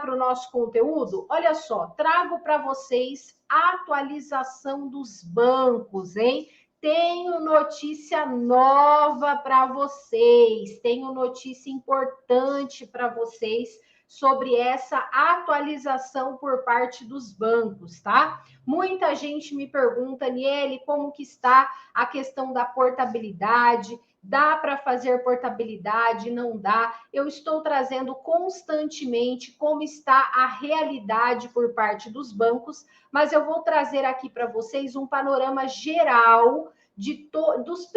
para o nosso conteúdo? Olha só, trago para vocês a atualização dos bancos, hein? Tenho notícia nova para vocês, tenho notícia importante para vocês sobre essa atualização por parte dos bancos, tá? Muita gente me pergunta, Aniele, como que está a questão da portabilidade? Dá para fazer portabilidade? Não dá? Eu estou trazendo constantemente como está a realidade por parte dos bancos, mas eu vou trazer aqui para vocês um panorama geral de todos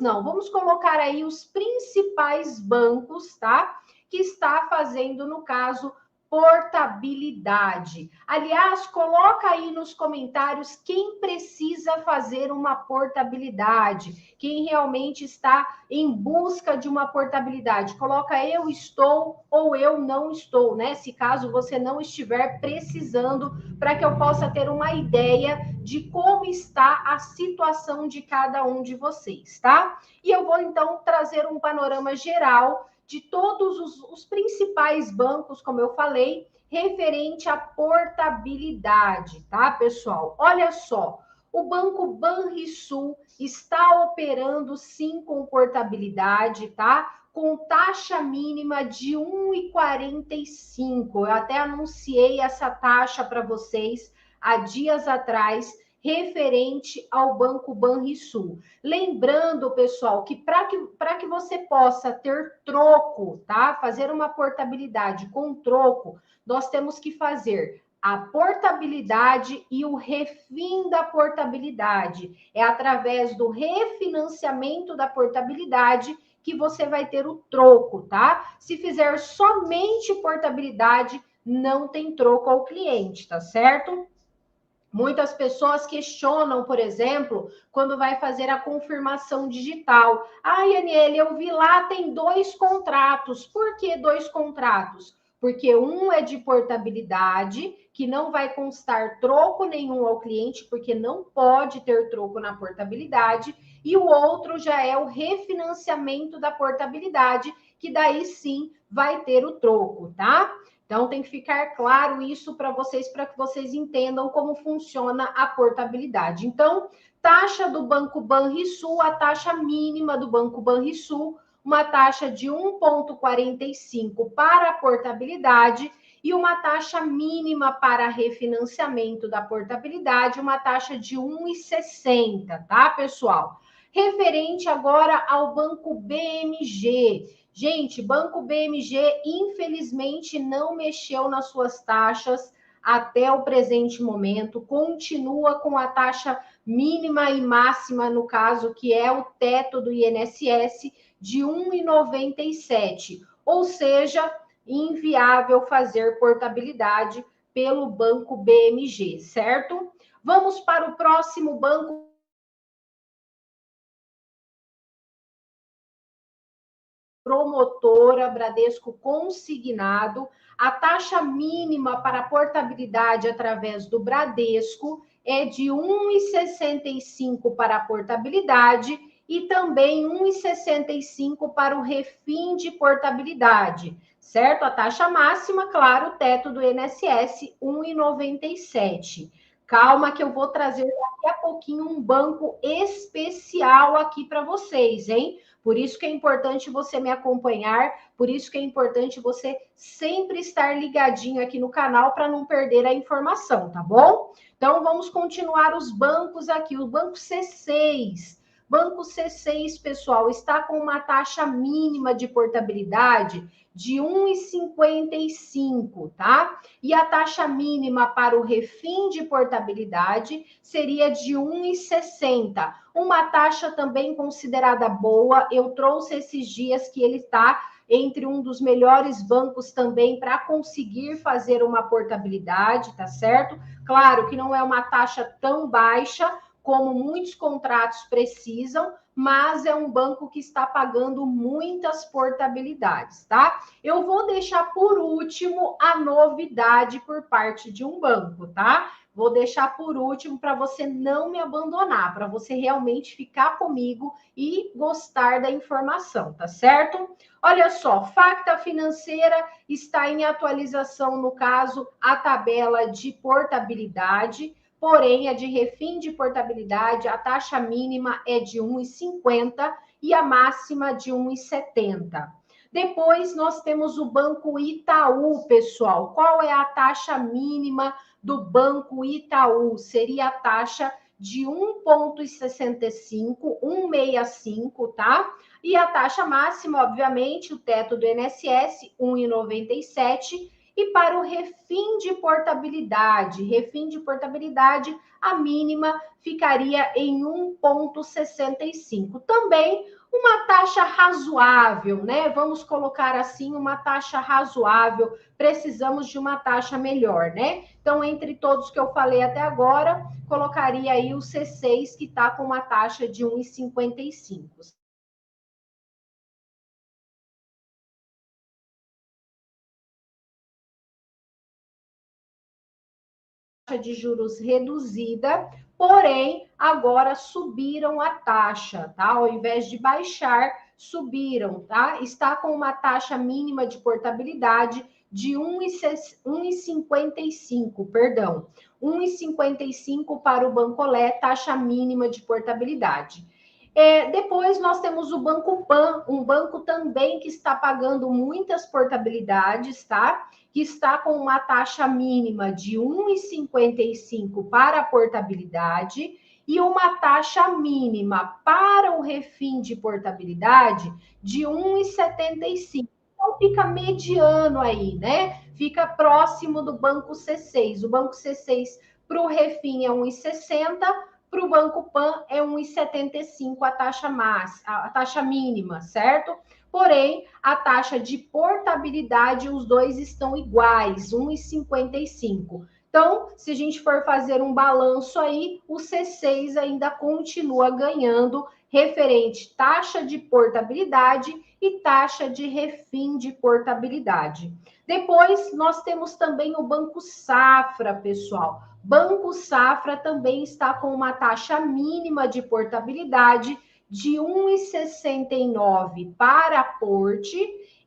não. Vamos colocar aí os principais bancos, tá? Que está fazendo, no caso, portabilidade. Aliás, coloca aí nos comentários quem precisa fazer uma portabilidade, quem realmente está em busca de uma portabilidade. Coloca eu estou ou eu não estou, né? Se caso você não estiver precisando, para que eu possa ter uma ideia de como está a situação de cada um de vocês, tá? E eu vou então trazer um panorama geral de todos os principais bancos, como eu falei, referente à portabilidade, tá, pessoal? Olha só, o Banco Banrisul está operando sim com portabilidade, tá? Com taxa mínima de 1,45. Eu até anunciei essa taxa para vocês há dias atrás, referente ao Banco Banrisul. Lembrando, pessoal, que para que você possa ter troco, tá? Fazer uma portabilidade com troco, nós temos que fazer a portabilidade e o refim da portabilidade. É através do refinanciamento da portabilidade que você vai ter o troco, tá? Se fizer somente portabilidade, não tem troco ao cliente, tá certo? Muitas pessoas questionam, por exemplo, quando vai fazer a confirmação digital. Ai, Aniele, eu vi lá, tem 2 contratos. Por que 2 contratos? Porque um é de portabilidade, que não vai constar troco nenhum ao cliente, porque não pode ter troco na portabilidade, e o outro já é o refinanciamento da portabilidade, que daí sim vai ter o troco, tá? Então, tem que ficar claro isso para que vocês entendam como funciona a portabilidade. Então, taxa do Banco Banrisul, a taxa mínima do Banco Banrisul, uma taxa de 1,45 para a portabilidade e uma taxa mínima para refinanciamento da portabilidade, uma taxa de 1,60, tá, pessoal? Referente agora ao Banco BMG. Gente, Banco BMG, infelizmente, não mexeu nas suas taxas até o presente momento, continua com a taxa mínima e máxima, no caso, que é o teto do INSS, de 1,97, ou seja, inviável fazer portabilidade pelo Banco BMG, certo? Vamos para o próximo banco. Promotora, Bradesco Consignado, a taxa mínima para portabilidade através do Bradesco é de 1,65 para a portabilidade e também 1,65 para o refim de portabilidade, certo? A taxa máxima, claro, o teto do INSS, 1,97. Calma que eu vou trazer daqui a pouquinho um banco especial aqui para vocês, hein? Por isso que é importante você me acompanhar, por isso que é importante você sempre estar ligadinho aqui no canal para não perder a informação, tá bom? Então, vamos continuar os bancos aqui. O Banco C6. Banco C6, pessoal, está com uma taxa mínima de portabilidade de 1,55, tá? E a taxa mínima para o refim de portabilidade seria de 1,60. Uma taxa também considerada boa. Eu trouxe esses dias que ele está entre um dos melhores bancos também para conseguir fazer uma portabilidade, tá certo? Claro que não é uma taxa tão baixa como muitos contratos precisam, mas é um banco que está pagando muitas portabilidades, tá? Eu vou deixar por último a novidade por parte de um banco, tá? vou deixar por último para você não me abandonar, para você realmente ficar comigo e gostar da informação, tá certo? Olha só, Facta Financeira está em atualização, no caso, a tabela de portabilidade, porém, a de refim de portabilidade, a taxa mínima é de 1,50 e a máxima de 1,70. Depois, nós temos o Banco Itaú, pessoal. Qual é a taxa mínima do Banco Itaú? Seria a taxa de 1,65, 1,65, tá? E a taxa máxima, obviamente, o teto do INSS, 1,97. E para o refim de portabilidade, a mínima ficaria em 1,65. Também uma taxa razoável, né? Vamos colocar assim, uma taxa razoável. Precisamos de uma taxa melhor, né? Então, entre todos que eu falei até agora, colocaria aí o C6, que está com uma taxa de 1,55. De juros reduzida, porém, agora subiram a taxa, tá? Ao invés de baixar, subiram, tá? Está com uma taxa mínima de portabilidade de 1,55, perdão. 1,55 para o Bancolé, taxa mínima de portabilidade. Depois nós temos o Banco Pan, um banco também que está pagando muitas portabilidades, tá? Que está com uma taxa mínima de 1,55 para a portabilidade e uma taxa mínima para o refim de portabilidade de 1,75. Então fica mediano aí, né? Fica próximo do Banco C6. O Banco C6 para o refim é 1,60, para o Banco Pan é 1,75 a taxa mínima, certo? Porém, a taxa de portabilidade, os dois estão iguais, 1,55. Então, se a gente for fazer um balanço aí, o C6 ainda continua ganhando referente taxa de portabilidade e taxa de refim de portabilidade. Depois, nós temos também o Banco Safra, pessoal. Banco Safra também está com uma taxa mínima de portabilidade de 1,69 para porte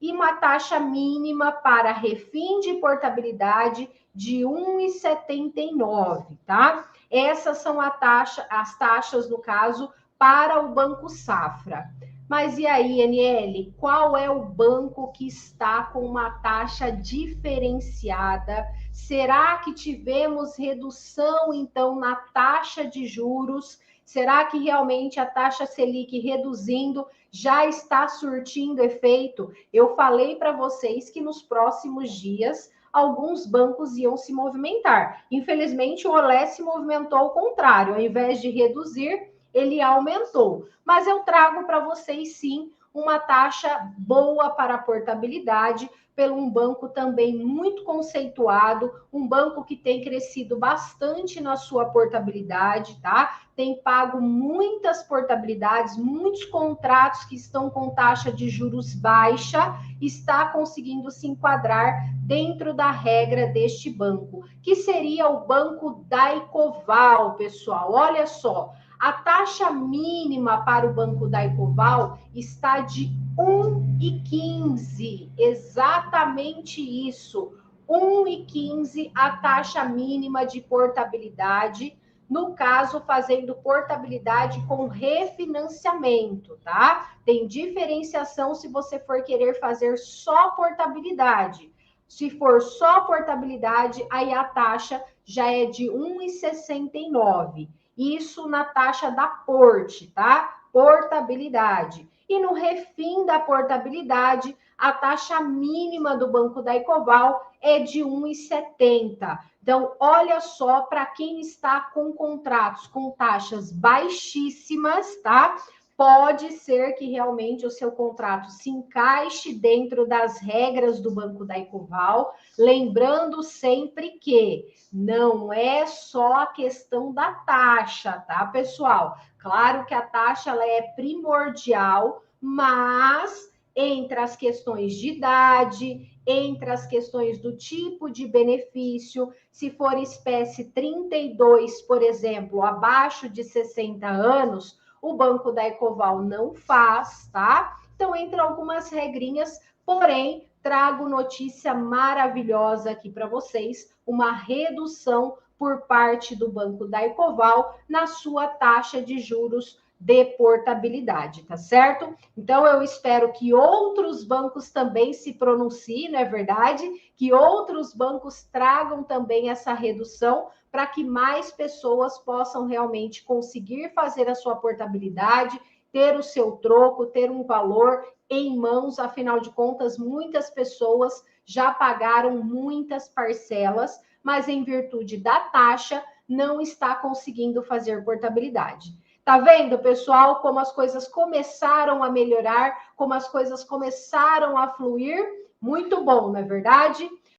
e uma taxa mínima para refim de portabilidade de 1,79, tá? Essas são as taxas, no caso, para o Banco Safra. Mas e aí, NL, qual é o banco que está com uma taxa diferenciada? Será que tivemos redução, então, na taxa de juros? Será que realmente a taxa Selic reduzindo já está surtindo efeito? Eu falei para vocês que nos próximos dias alguns bancos iam se movimentar. Infelizmente, o Olé se movimentou ao contrário. Ao invés de reduzir, ele aumentou. Mas eu trago para vocês, sim, uma taxa boa para a portabilidade, pelo um banco também muito conceituado, um banco que tem crescido bastante na sua portabilidade, tá? Tem pago muitas portabilidades, muitos contratos que estão com taxa de juros baixa, está conseguindo se enquadrar dentro da regra deste banco, que seria o Banco Daicoval, pessoal. Olha só, a taxa mínima para o Banco Daicoval está de 1,15, exatamente isso, 1,15 a taxa mínima de portabilidade, no caso, fazendo portabilidade com refinanciamento, tá? Tem diferenciação se você for querer fazer só portabilidade. Se for só portabilidade, aí a taxa já é de 1,69. Isso na taxa da porte, tá? Portabilidade. E no refim da portabilidade, a taxa mínima do Banco Daicoval é de 1,70. Então, olha só, para quem está com contratos com taxas baixíssimas, tá? Pode ser que realmente o seu contrato se encaixe dentro das regras do Banco Daicoval, lembrando sempre que não é só a questão da taxa, tá, pessoal? Claro que a taxa ela é primordial, mas entre as questões de idade, entre as questões do tipo de benefício, se for espécie 32, por exemplo, abaixo de 60 anos, o Banco da Ecoval não faz, tá? Então, entre algumas regrinhas, porém, trago notícia maravilhosa aqui para vocês, uma redução por parte do Banco da Ecoval na sua taxa de juros de portabilidade, tá certo? Então, eu espero que outros bancos também se pronunciem, não é verdade? Que outros bancos tragam também essa redução para que mais pessoas possam realmente conseguir fazer a sua portabilidade, ter o seu troco, ter um valor em mãos, afinal de contas, muitas pessoas já pagaram muitas parcelas, mas em virtude da taxa, não está conseguindo fazer portabilidade. Tá vendo, pessoal, como as coisas começaram a melhorar, como as coisas começaram a fluir? Muito bom, não é verdade?